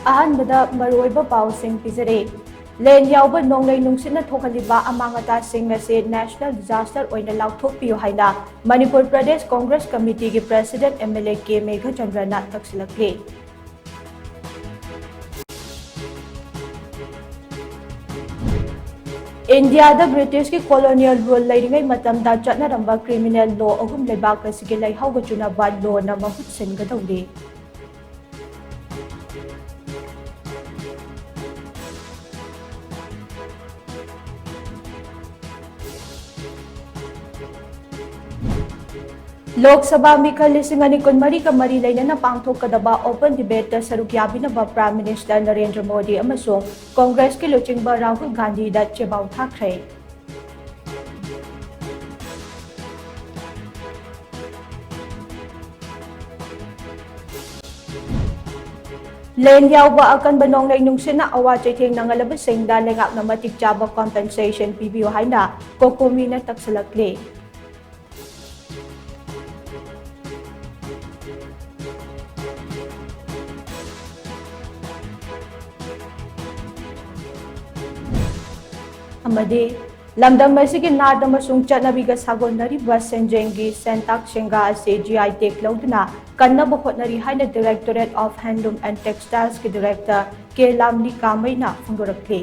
अहनबदा मरोइबा पाउसिंग पिजरे लेन याउबा नोंगलै नुंसिना थोखलिबा अमांगता सिंग असे national disaster ओइना लाउथोकपियो हाइना Manipur प्रदेश Congress committee के president MLA के मेघचंद्रना तक्सलखले। इंडिया ब्रिटिश की कॉलोनियल रूल लेरिंगै मतमदा चटनरंबा क्रिमिनल लॉ अहुम लेबाक असिगे लैहौग चुनबा लॉ ना महुत सिनगदौरे। लोकसभा मिखल लिसिंग अनि कुनमरी का मरी लेना पांगथोकदबा ओपन डिबेट सरुक याबिनबा प्राइम मिनिस्टर नरेंद्र मोदी अमसों कांग्रेस के लुचिंगबा राहुल गांधी दा चेबाउ थाखरे। लेन याउबा अकनबा नोंगलै नुंसिना अवा चैथेंग नंगलबसिंगदा लेंगाकना मतिक चाबा कॉम्पेंसेशन पीबियो हाइना कोकोमीना तक्सलखले। अमदे लमदम असिगे नाद अमसुंग चटनबीगा सागोनरिबा सेंजेंगी सेंटाक शेंगा से जीआई टेक लौदना कन्नब होटनरी हाइना directorate of handloom and textiles के डायरेक्टर के लामली कामैना फोंदोरखले।